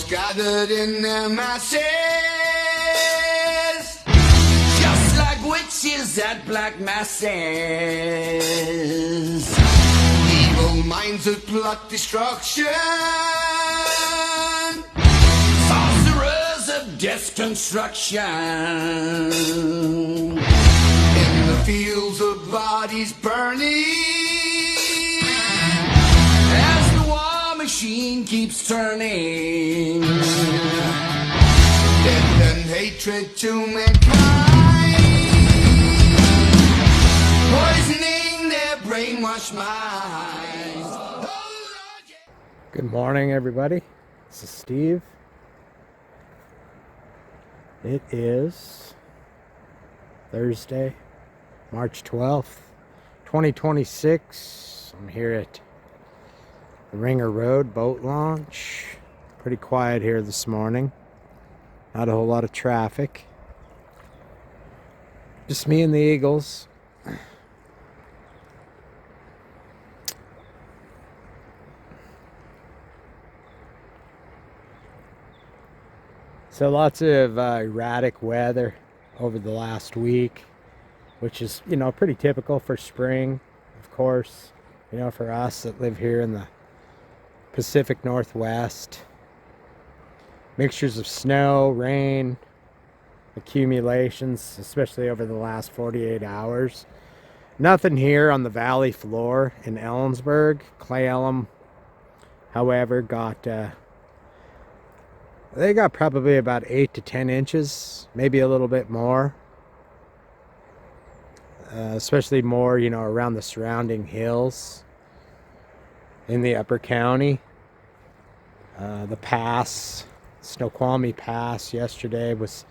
gathered in their masses, just like witches at black masses. Evil minds that plot destruction, sorcerers of death's construction. In the fields of bodies burning, machine keeps turning. Death and hatred to mankind, poisoning their brainwashed minds. Good morning, everybody. This is Steve. It is Thursday, March 12th, 2026. I'm here at the Ringer Road boat launch. Pretty quiet here this morning. Not a whole lot of traffic. Just me and the Eagles. So lots of erratic weather over the last week, which is, pretty typical for spring, of course. For us that live here in the Pacific Northwest. Mixtures of snow, rain, accumulations, especially over the last 48 hours. Nothing here on the valley floor in Ellensburg. Cle Elum, however, they got probably about 8 to 10 inches, maybe a little bit more. Especially more, around the surrounding hills in the upper county. The pass, Snoqualmie Pass, yesterday was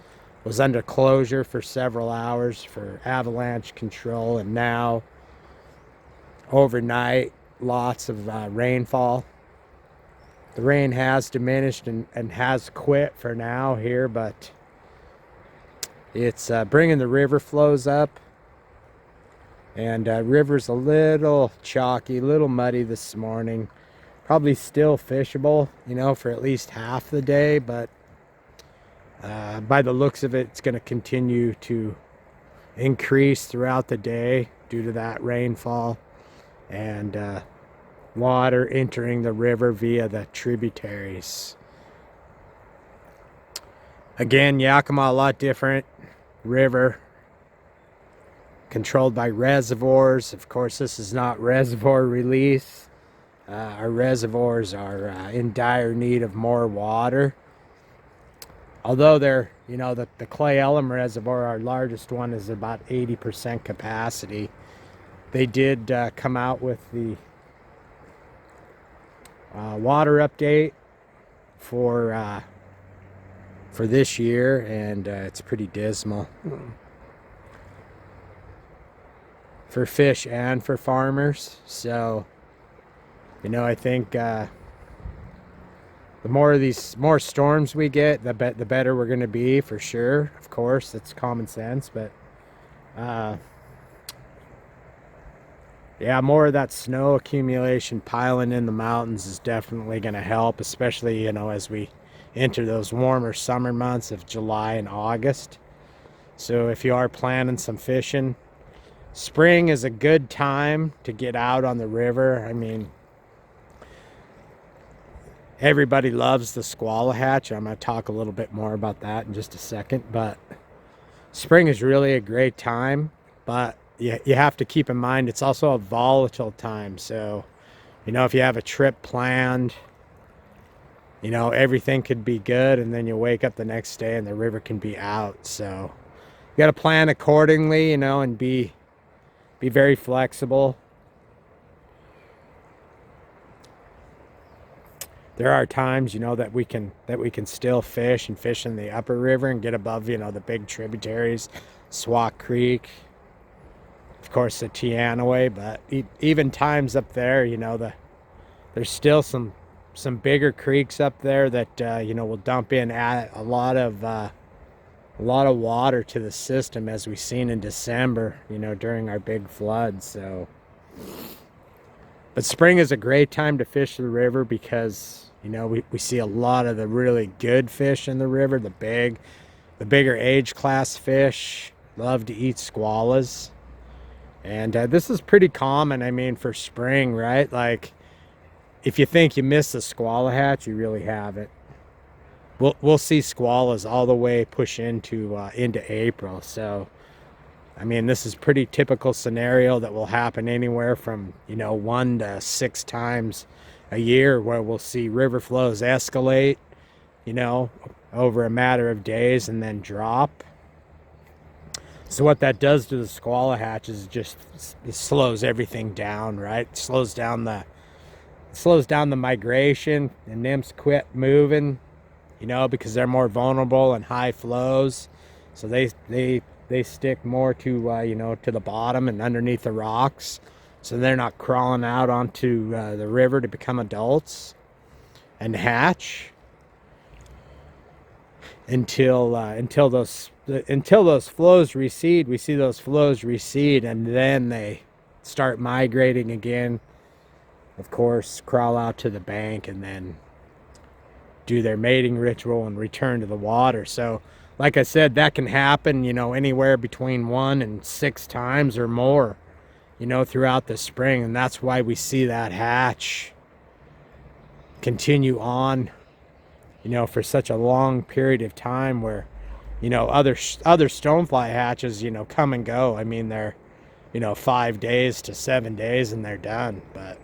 under closure for several hours for avalanche control, and now overnight lots of rainfall. The rain has diminished and has quit for now here, but it's bringing the river flows up. And river's a little chalky, a little muddy this morning. Probably still fishable, for at least half the day. But by the looks of it, it's going to continue to increase throughout the day due to that rainfall. And water entering the river via the tributaries. Again, Yakima, a lot different river. Controlled by reservoirs. Of course, this is not reservoir release. Our reservoirs are in dire need of more water. Although they're, the Cle Elum Reservoir, our largest one, is about 80% capacity. They did come out with the water update for this year, and it's pretty dismal. For fish and for farmers. So, I think the more storms we get, the better we're going to be, for sure. Of course, that's common sense, but yeah, more of that snow accumulation piling in the mountains is definitely going to help, especially, as we enter those warmer summer months of July and August. So if you are planning some fishing, spring is a good time to get out on the river. I mean, everybody loves the Squaw Hatch. I'm going to talk a little bit more about that in just a second. But spring is really a great time. But you have to keep in mind it's also a volatile time. So, if you have a trip planned, everything could be good. And then you wake up the next day and the river can be out. So you got to plan accordingly, and be very flexible. There are times, that we can still fish in the upper river and get above, the big tributaries, Swat Creek, of course the Teanaway. But even times up there, there's still some bigger creeks up there that will dump in a lot of water to the system, as we've seen in December, during our big floods. So, but spring is a great time to fish the river because, You know, we see a lot of the really good fish in the river, the bigger age class fish love to eat squallas. And this is pretty common, I mean, for spring, right? Like, if you think you missed the squalla hatch, you really haven't. We'll see squallas all the way push into April. So, I mean, this is pretty typical scenario that will happen anywhere from, you know, 1 to 6 times a year, where we'll see river flows escalate, you know, over a matter of days and then drop. So what that does to the squalla hatch is just it slows everything down, right? It slows down the migration, and nymphs quit moving, you know, because they're more vulnerable in high flows. So they stick more to you know, to the bottom and underneath the rocks, so they're not crawling out onto the river to become adults and hatch until those flows recede. We see those flows recede, and then they start migrating again. Of course, crawl out to the bank and then do their mating ritual and return to the water. So, like I said, that can happen, you know, anywhere between 1 and 6 times or more, you know, throughout the spring. And that's why we see that hatch continue on, you know, for such a long period of time, where, you know, other stonefly hatches, you know, come and go. I mean, they're, you know, 5 days to 7 days and they're done. But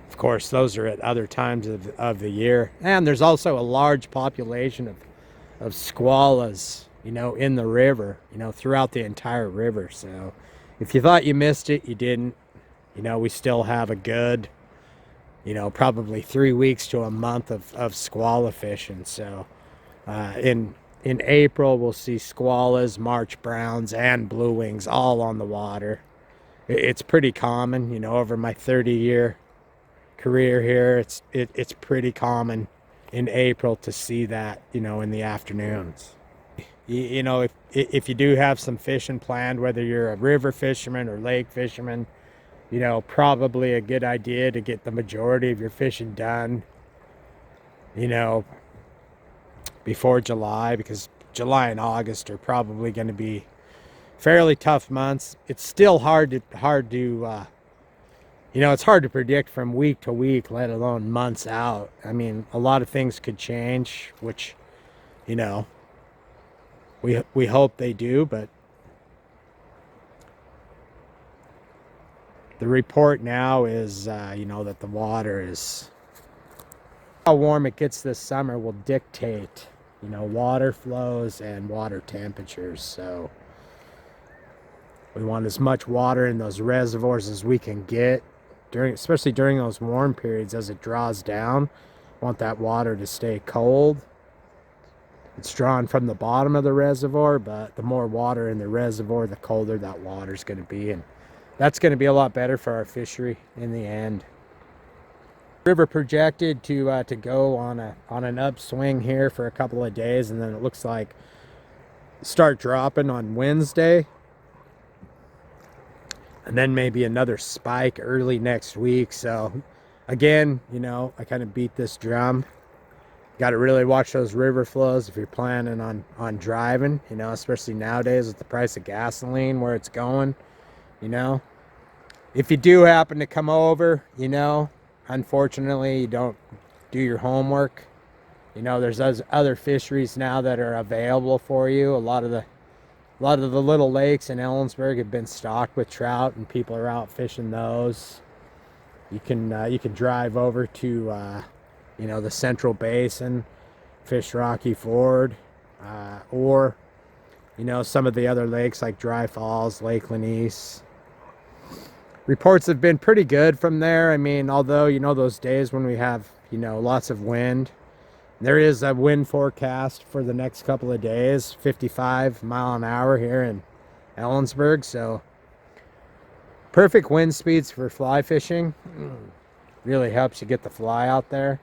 of course, those are at other times of the year. And there's also a large population of squallas, you know, in the river, you know, throughout the entire river. So if you thought you missed it, you didn't. You know, we still have a good, you know, probably 3 weeks to a month of squalla fishing. So in April, we'll see squallas, March browns, and blue wings all on the water. It's pretty common, you know, over my 30-year career here. It's pretty common in April to see that, you know, in the afternoons. You know, if you do have some fishing planned, whether you're a river fisherman or lake fisherman, you know, probably a good idea to get the majority of your fishing done, you know, before July, because July and August are probably going to be fairly tough months. It's still hard to you know, it's hard to predict from week to week, let alone months out. I mean, a lot of things could change, which, you know, we hope they do, but the report now is, you know, that the water is, how warm it gets this summer will dictate, you know, water flows and water temperatures. So we want as much water in those reservoirs as we can get, especially during those warm periods. As it draws down, want that water to stay cold. It's drawn from the bottom of the reservoir, but the more water in the reservoir, the colder that water is going to be, and that's going to be a lot better for our fishery in the end. River projected to go on an upswing here for a couple of days, and then it looks like start dropping on Wednesday, and then maybe another spike early next week. So again, you know, I kind of beat this drum. Got to really watch those river flows if you're planning on driving, you know, especially nowadays with the price of gasoline where it's going, you know. If you do happen to come over, you know, unfortunately you don't do your homework. You know, there's other fisheries now that are available for you. A lot of the little lakes in Ellensburg have been stocked with trout, and people are out fishing those. You can drive over to you know, the Central Basin, fish Rocky Ford, or, you know, some of the other lakes like Dry Falls, Lake Lanice. Reports have been pretty good from there. I mean, although, you know, those days when we have, you know, lots of wind, there is a wind forecast for the next couple of days, 55 mile an hour here in Ellensburg. So perfect wind speeds for fly fishing. Really helps you get the fly out there.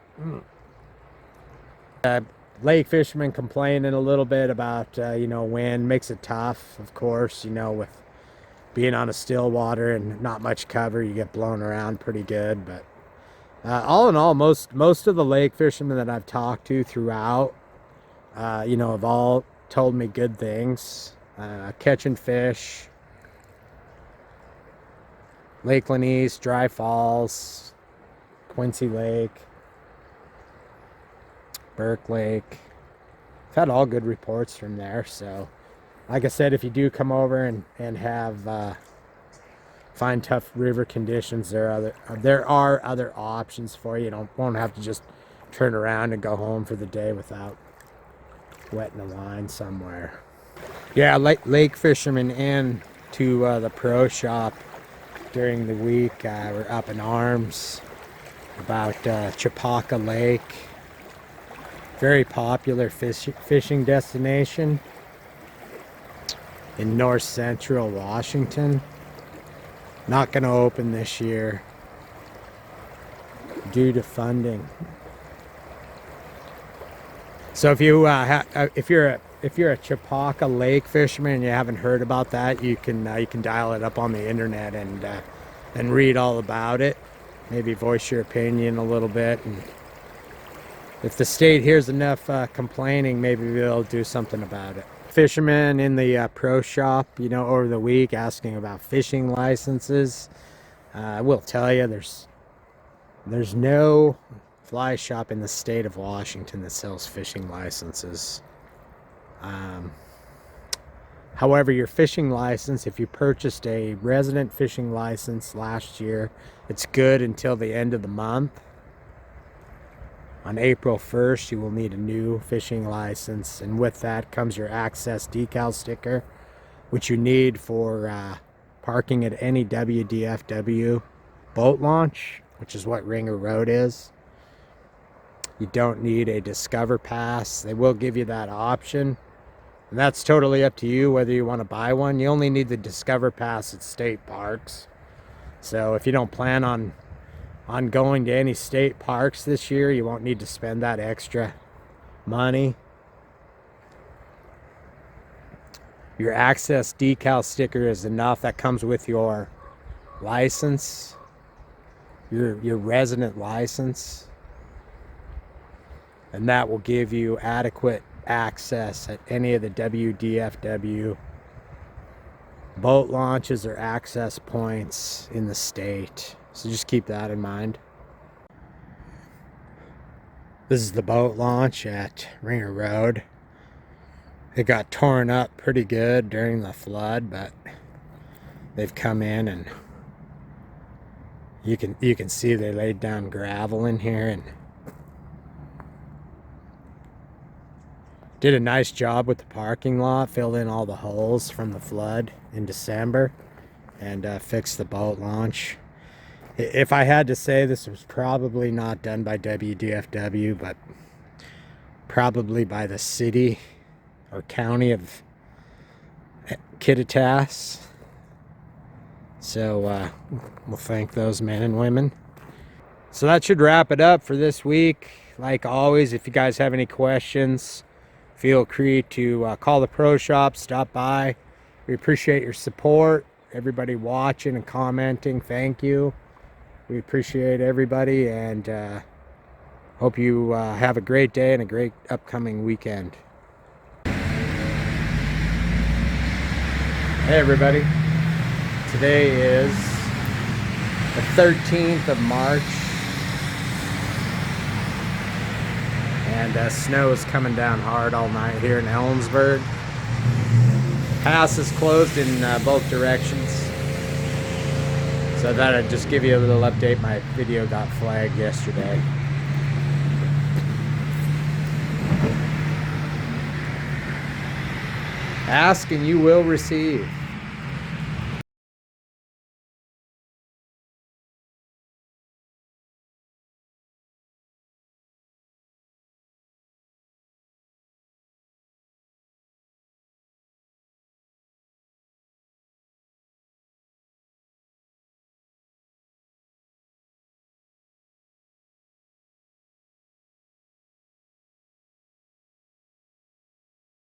Lake fishermen complaining a little bit about, you know, wind makes it tough, of course, you know, with being on a still water and not much cover, you get blown around pretty good. But All in all, most of the lake fishermen that I've talked to throughout, have all told me good things. Catching fish, Lakeland East, Dry Falls, Quincy Lake, Burke Lake. I've had all good reports from there. So, like I said, if you do come over and have find tough river conditions, there are other options for you. You won't have to just turn around and go home for the day without wetting a line somewhere. Yeah, lake fishermen in to the pro shop during the week. We're up in arms about Chapaka Lake. Very popular fishing destination in north central Washington. Not going to open this year due to funding. So if you're a Chapaka Lake fisherman and you haven't heard about that, you can dial it up on the internet and read all about it. Maybe voice your opinion a little bit, and if the state hears enough complaining, maybe they'll do something about it. Fishermen in the pro shop, over the week asking about fishing licenses. I will tell you, there's no fly shop in the state of Washington that sells fishing licenses. However, your fishing license, if you purchased a resident fishing license last year, it's good until the end of the month. On April 1st, you will need a new fishing license, and with that comes your access decal sticker, which you need for parking at any WDFW boat launch, which is what Ringer Road is. You don't need a Discover Pass. They will give you that option, and that's totally up to you whether you want to buy one. You only need the Discover Pass at state parks. So if you don't plan on going to any state parks this year, you won't need to spend that extra money. Your access decal sticker is enough. That comes with your license, your resident license, and that will give you adequate access at any of the WDFW boat launches or access points in the state. So just keep that in mind. This is the boat launch at Ringer Road. It got torn up pretty good during the flood, but they've come in and you can see they laid down gravel in here and did a nice job with the parking lot, filled in all the holes from the flood in December, and fixed the boat launch. If I had to say, this was probably not done by WDFW, but probably by the city or county of Kittitas. So we'll thank those men and women. So that should wrap it up for this week. Like always, if you guys have any questions, feel free to call the pro shop, stop by. We appreciate your support. Everybody watching and commenting, thank you. We appreciate everybody, and hope you have a great day and a great upcoming weekend. Hey everybody, today is the 13th of March, and snow is coming down hard all night here in Ellensburg. Pass is closed in both directions. So I thought I'd just give you a little update. My video got flagged yesterday. Ask and you will receive.